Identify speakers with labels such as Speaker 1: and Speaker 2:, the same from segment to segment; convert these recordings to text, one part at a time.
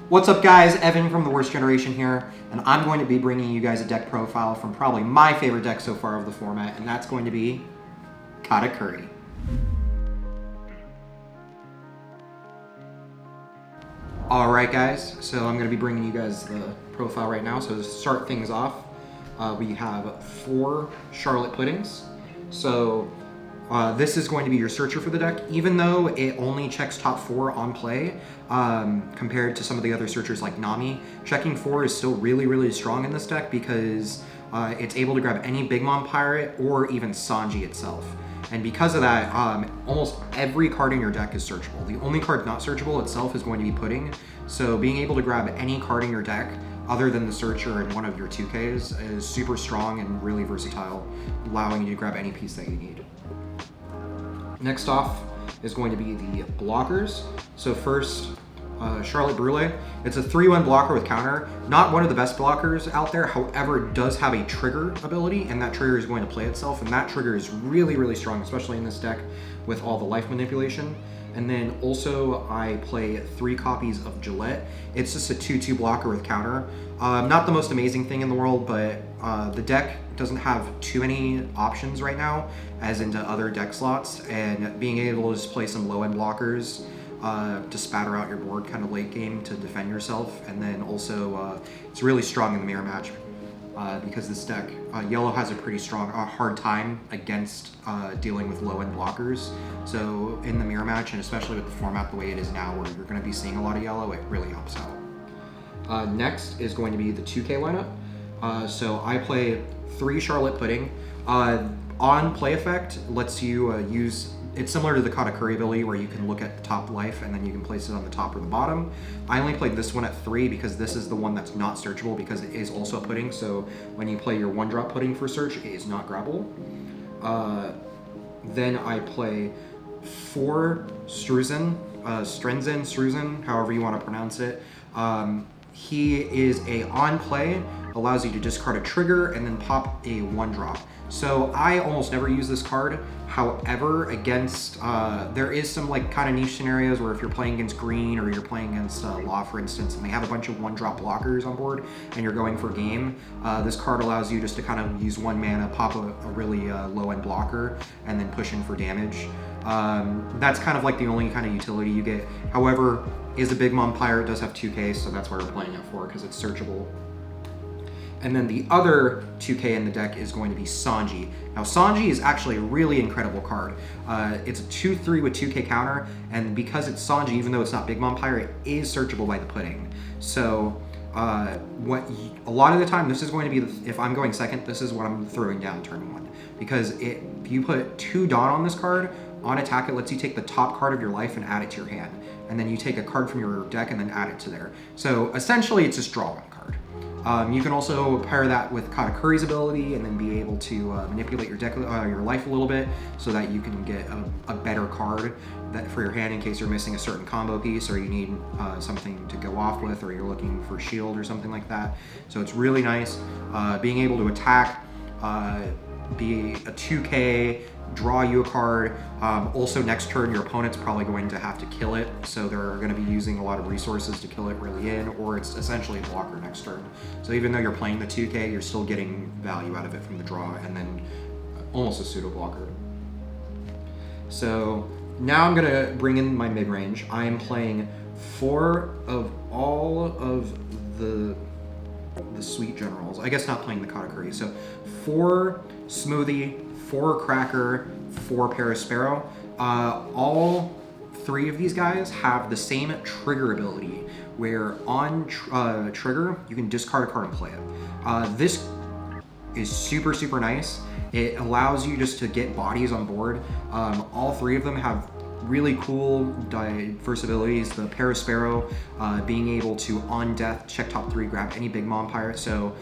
Speaker 1: What's up guys, Evan from The Worst Generation here, and I'm going to be bringing you guys a deck profile from probably my favorite deck so far of the format, and that's going to be Katakuri. Alright guys, so I'm going to be bringing you guys the profile right now. So to start things off, we have 4 Charlotte Puddings. So this is going to be your searcher for the deck, even though it only checks top 4 on play, compared to some of the other searchers like Nami. Checking 4 is still really strong in this deck because it's able to grab any Big Mom Pirate or even Sanji itself. And because of that, almost every card in your deck is searchable. The only card not searchable itself is going to be Pudding. So being able to grab any card in your deck other than the searcher and one of your 2Ks is super strong and really versatile, allowing you to grab any piece that you need. Next off is going to be the blockers. So first, Charlotte Brule. It's a 3/1 blocker with counter. Not one of the best blockers out there, however, it does have a trigger ability, and that trigger is going to play itself, and that trigger is really strong, especially in this deck with all the life manipulation. And then also I play 3 copies of Gillette. It's just a 2/2 blocker with counter. Not the most amazing thing in the world, but the deck doesn't have too many options right now, as into other deck slots, and being able to just play some low-end blockers to spatter out your board kind of late game to defend yourself. And then also it's really strong in the mirror match because this deck, yellow has a pretty strong, hard time against dealing with low-end blockers. So in the mirror match, and especially with the format the way it is now, where you're going to be seeing a lot of yellow, it really helps out. Next is going to be the 2K lineup. So I play 3 Charlotte Pudding. On play effect, lets you use, it's similar to the Katakuri ability where you can look at the top life and then you can place it on the top or the bottom. I only played this one at 3 because this is the one that's not searchable because it is also a Pudding. So when you play your 1-drop Pudding for search, it is not grabbable. Then I play 4 Struzen, Struzen, however you want to pronounce it. He is a on play, allows you to discard a trigger and then pop a 1-drop. So I almost never use this card. However, against, there is some like kind of niche scenarios where if you're playing against green or you're playing against Law, for instance, and they have a bunch of 1-drop blockers on board and you're going for game, this card allows you just to kind of use 1 mana, pop a really low-end blocker, and then push in for damage. That's kind of like the only kind of utility you get. However, is a Big Mom Pirate, does have 2K, so that's why we're playing it for, because it's searchable. And then the other 2K in the deck is going to be Sanji. Now Sanji is actually a really incredible card. It's a 2/3 with 2K counter, and because it's Sanji, even though it's not Big Mom Pirate, it is searchable by the Pudding. So a lot of the time, this is going to be, if I'm going second, this is what I'm throwing down turn 1. Because if you put 2 Dawn on this card, on attack it lets you take the top card of your life and add it to your hand. And then you take a card from your deck and then add it to there. So essentially it's just draw 1 card. You can also pair that with Katakuri's ability and then be able to manipulate your deck, your life a little bit, so that you can get a better card that for your hand in case you're missing a certain combo piece or you need something to go off with, or you're looking for shield or something like that. So it's really nice. Being able to attack, be a 2K, draw you a card. Also next turn your opponent's probably going to have to kill it, so they're going to be using a lot of resources to kill it really in, or it's essentially a blocker next turn. So even though you're playing the 2K, you're still getting value out of it from the draw, and then almost a pseudo blocker. So now I'm going to bring in my mid-range. I am playing 4 of all of the sweet generals. I guess not playing the Katakuri. So 4 Smoothie, 4 Cracker, 4 Parasparrow. All 3 of these guys have the same trigger ability, where on trigger, you can discard a card and play it. This is super nice. It allows you just to get bodies on board. All 3 of them have really cool diverse abilities. The Parasparrow being able to, on death, check top 3, grab any Big Mom Pirate. So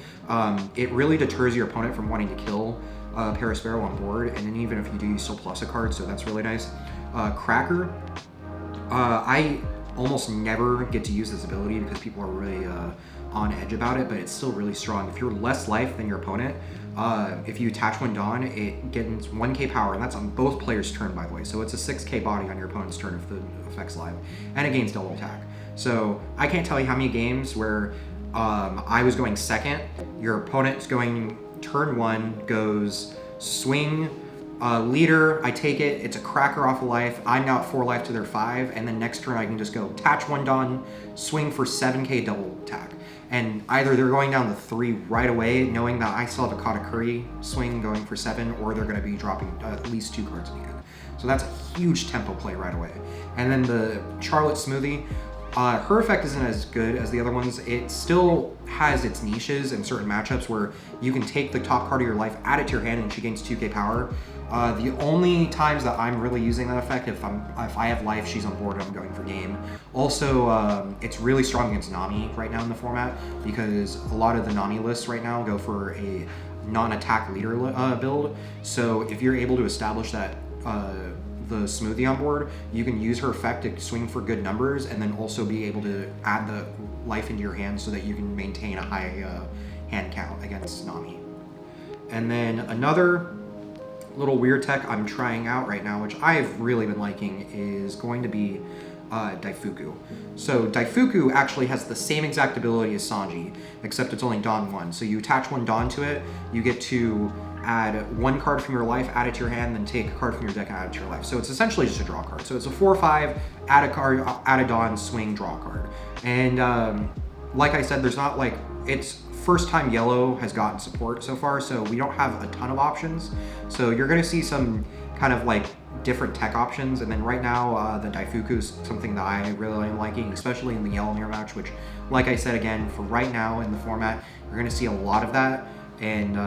Speaker 1: it really deters your opponent from wanting to kill Parasparrow on board, and then even if you do, you still plus a card, so that's really nice. Cracker, I almost never get to use this ability because people are really on edge about it, but it's still really strong. If you're less life than your opponent, if you attach 1 Dawn, it gets 1K power, and that's on both players' turn, by the way. So it's a 6K body on your opponent's turn if the effect's live, and it gains double attack. So I can't tell you how many games where I was going second, your opponent's going turn 1, goes swing, leader, I take it, it's a cracker off of life, I'm now at 4 life to their 5, and then next turn I can just go attach 1 Dawn, swing for 7k double attack. And either they're going down the 3 right away, knowing that I still have a Katakuri swing going for 7, or they're going to be dropping at least 2 cards in the end. So that's a huge tempo play right away. And then the Charlotte Smoothie, her effect isn't as good as the other ones. It still has its niches in certain matchups where you can take the top card of your life, add it to your hand, and she gains 2k power. The only times that I'm really using that effect, if I have life, she's on board, I'm going for game. Also, it's really strong against Nami right now in the format, because a lot of the Nami lists right now go for a non-attack leader build. So if you're able to establish that the Smoothie on board, you can use her effect to swing for good numbers, and then also be able to add the life into your hand so that you can maintain a high hand count against Nami. And then another little weird tech I'm trying out right now, which I've really been liking, is going to be Daifuku. So Daifuku actually has the same exact ability as Sanji, except it's only Dawn 1. So you attach 1 Dawn to it, you get to add 1 card from your life, add it to your hand, then take a card from your deck and add it to your life. So it's essentially just a draw card. So it's a 4/5, add a card, add a Dawn, swing, draw card. And like I said, there's not like, it's first time Yellow has gotten support so far, so we don't have a ton of options. So you're gonna see some kind of like different tech options. And then right now, the Daifuku is something that I really am liking, especially in the Yellow mirror match, which, like I said again, for right now in the format, you're gonna see a lot of that. And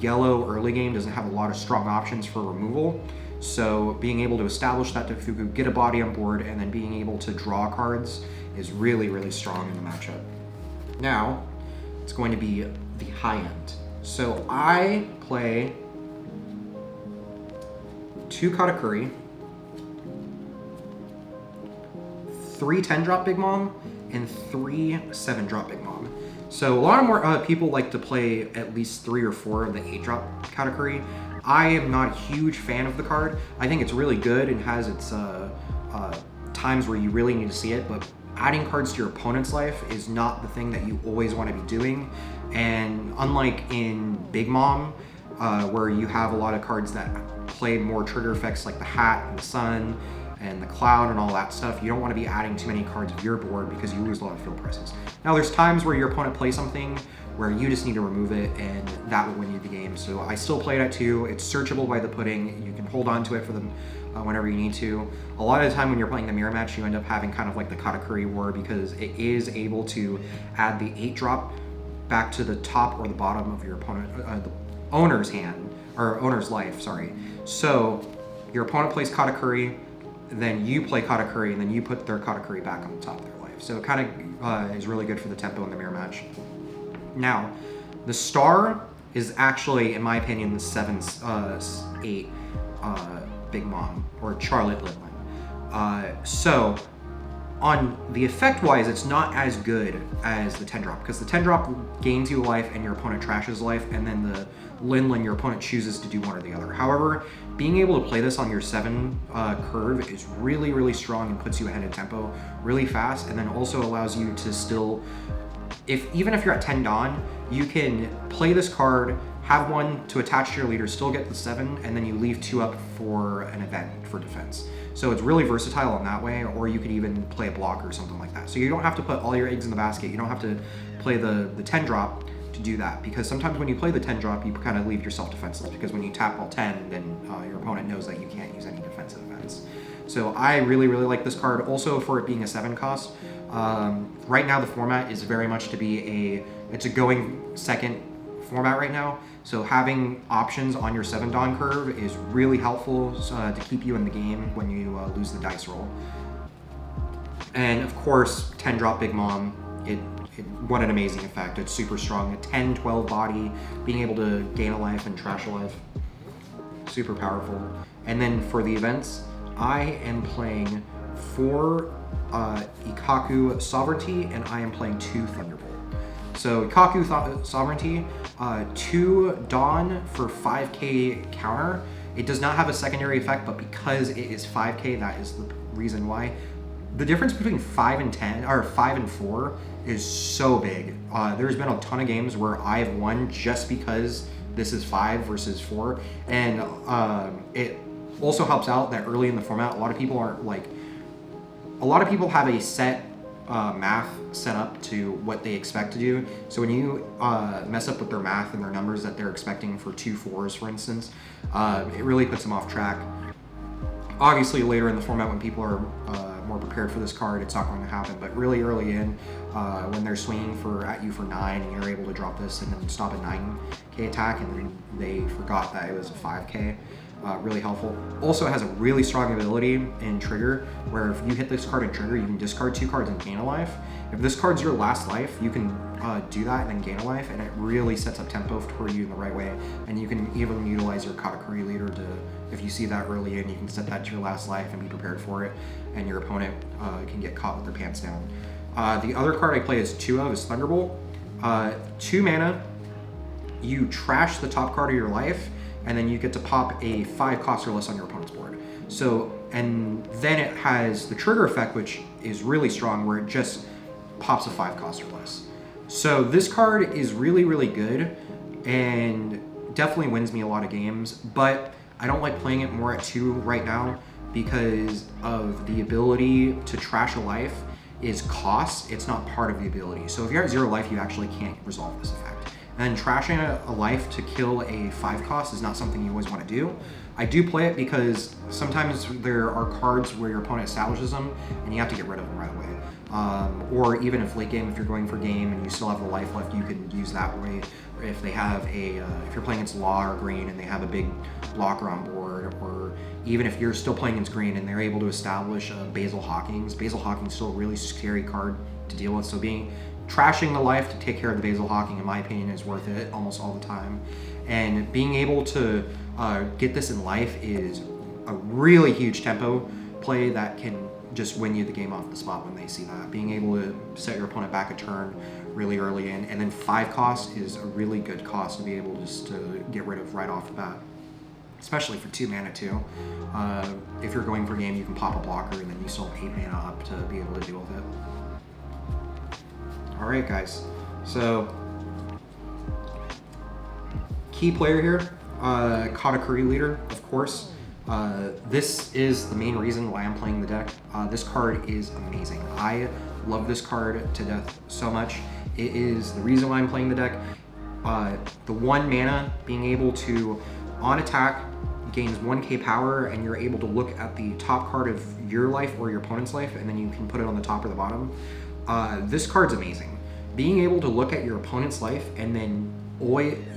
Speaker 1: Yellow early game doesn't have a lot of strong options for removal. So being able to establish that Daifuku, get a body on board, and then being able to draw cards is really, really strong in the matchup. Now, it's going to be the high end. So I play 2 Katakuri, 3 10-drop Big Mom, and 3 7-drop Big Mom. So a lot of more people like to play at least 3 or 4 of the 8-drop Katakuri. I am not a huge fan of the card. I think it's really good and has its times where you really need to see it, but adding cards to your opponent's life is not the thing that you always want to be doing. And unlike in Big Mom, where you have a lot of cards that play more trigger effects like the hat and the sun and the cloud and all that stuff, you don't want to be adding too many cards of your board because you lose a lot of field prices. Now there's times where your opponent plays something where you just need to remove it, and that will win you the game. So I still play it at 2. It's searchable by the pudding. You can hold on to it for them whenever you need to. A lot of the time when you're playing the mirror match, you end up having kind of like the Katakuri war, because it is able to add the 8-drop back to the top or the bottom of your opponent, the owner's hand, or owner's life, sorry. So your opponent plays Katakuri, then you play Katakuri, and then you put their Katakuri back on the top of their life. So it kind of is really good for the tempo in the mirror match. Now, the star is actually, in my opinion, the 7/8 Big Mom, or Charlotte Lidlin. So, on the effect-wise, it's not as good as the 10-drop, because the 10-drop gains you life and your opponent trashes life, and then the Linlin, your opponent chooses to do one or the other. However, being able to play this on your 7 curve is really, really strong and puts you ahead in tempo really fast, and then also allows you to still, even if you're at 10 Dawn, you can play this card, have 1 to attach to your leader, still get the 7, and then you leave 2 up for an event for defense. So it's really versatile in that way, or you could even play a block or something like that. So you don't have to put all your eggs in the basket. You don't have to play the 10-drop to do that, because sometimes when you play the 10-drop, you kind of leave yourself defenseless, because when you tap all 10, then your opponent knows that you can't use any defensive events. So I really, really like this card. Also, for it being a 7 cost, right now the format is very much to be it's a going second format right now. So having options on your 7 Dawn curve is really helpful to keep you in the game when you lose the dice roll. And of course, 10-drop Big Mom, what an amazing effect. It's super strong. A 10-12 body, being able to gain a life and trash a life. Super powerful. And then for the events, I am playing 4 Ikaku Sovereignty, and I am playing 2 Thunderbolt. So Ikaku Sovereignty, 2 Dawn for 5k counter. It does not have a secondary effect, but because it is 5k, that is the reason why. the difference between 5 and 10, or 5 and 4, is so big. There's been a ton of games where I've won just because this is 5 versus 4, and it also helps out that early in the format, a lot of people have a set math set up to what they expect to do. So when you mess up with their math and their numbers that they're expecting for 2 4s, for instance, it really puts them off track. Obviously, later in the format, when people are more prepared for this card, it's not going to happen. But really early in, when they're swinging at you for 9, and you're able to drop this and then stop a 9k attack, and then they forgot that it was a 5k. Really helpful. Also has a really strong ability in trigger, where if you hit this card in trigger, you can discard 2 cards and gain a life. If this card's your last life, you can do that and then gain a life, and it really sets up tempo for you in the right way. And you can even utilize your Katakuri leader to, if you see that early in, you can set that to your last life and be prepared for it, and your opponent can get caught with their pants down. The other card I play is 2 of is Thunderbolt. 2 mana, you trash the top card of your life, and then you get to pop a 5 cost or less on your opponent's board. So, and then it has the trigger effect, which is really strong, where it just pops a 5 cost or less. So this card is really, really good, and definitely wins me a lot of games, but I don't like playing it more at 2 right now because of the ability to trash a life is cost, it's not part of the ability. So if you're at 0 life, you actually can't resolve this effect. And trashing a life to kill a 5 cost is not something you always want to do. I do play it because sometimes there are cards where your opponent establishes them and you have to get rid of them right away. Or even if late game, if you're going for game and you still have the life left, you can use that way. If they have if you're playing against Law or Green and they have a big blocker on board, or even if you're still playing against Green and they're able to establish Basil Hawkins. Basil Hawkins is still a really scary card to deal with, so trashing the life to take care of the Basil Hawking, in my opinion, is worth it almost all the time. And being able to get this in life is a really huge tempo play that can just win you the game off the spot when they see that. Being able to set your opponent back a turn really early in, and then 5 cost is a really good cost to be able just to get rid of right off the bat. Especially for 2 mana too. If you're going for game, you can pop a blocker and then you still have 8 mana up to be able to deal with it. Alright guys, so key player here, Katakuri leader, of course. This is the main reason why I'm playing the deck. This card is amazing. I love this card to death so much. It is the reason why I'm playing the deck. The 1 mana, being able to, on attack, gains 1k power, and you're able to look at the top card of your life or your opponent's life, and then you can put it on the top or the bottom. This card's amazing. Being able to look at your opponent's life and then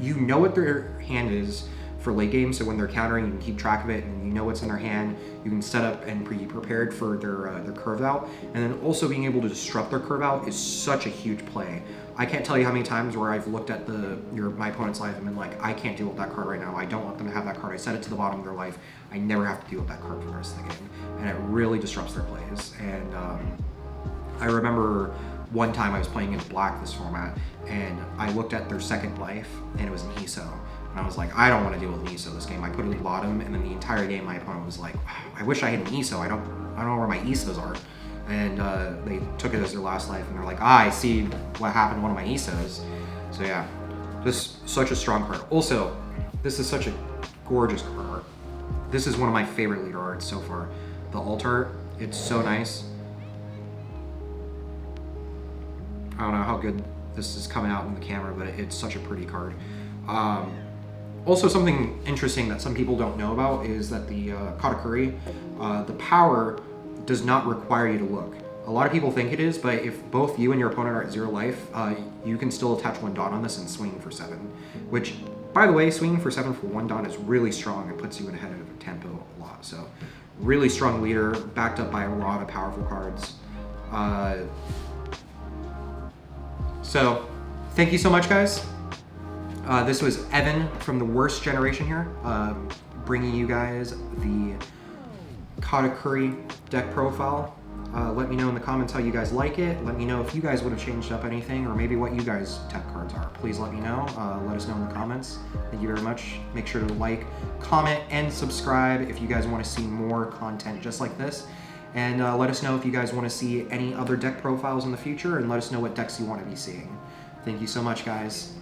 Speaker 1: you know what their hand is for late game, so when they're countering, you can keep track of it and you know what's in their hand. You can set up and be prepared for their curve out, and then also being able to disrupt their curve out is such a huge play. I can't tell you how many times where I've looked at my opponent's life and been like, I can't deal with that card right now. I don't want them to have that card. I set it to the bottom of their life. I never have to deal with that card for the rest of the game, and it really disrupts their plays. And I remember one time I was playing in black this format, and I looked at their second life, and it was an ESO. And I was like, I don't want to deal with an ESO this game. I put it in the bottom, and then the entire game my opponent was like, I wish I had an ESO. I don't know where my ESOs are. And they took it as their last life, and they're like, I see what happened to one of my ESOs. So yeah, just such a strong card. Also, this is such a gorgeous card art. This is one of my favorite leader arts so far. The alt art, it's so nice. I don't know how good this is coming out in the camera, but it's such a pretty card. Also, something interesting that some people don't know about is that the Katakuri, the power does not require you to look. A lot of people think it is, but if both you and your opponent are at 0 life, you can still attach 1 dot on this and swing for 7. Which, by the way, swinging for 7 for 1 dot is really strong. It puts you ahead of tempo a lot. So, really strong leader, backed up by a lot of powerful cards. So, thank you so much, guys. This was Evan from the Worst Generation here, bringing you guys the Katakuri deck profile. Let me know in the comments how you guys like it. Let me know if you guys would have changed up anything, or maybe what you guys' tech cards are. Please let me know. Let us know in the comments. Thank you very much. Make sure to like, comment, and subscribe if you guys want to see more content just like this. And let us know if you guys want to see any other deck profiles in the future, and let us know what decks you want to be seeing. Thank you so much, guys.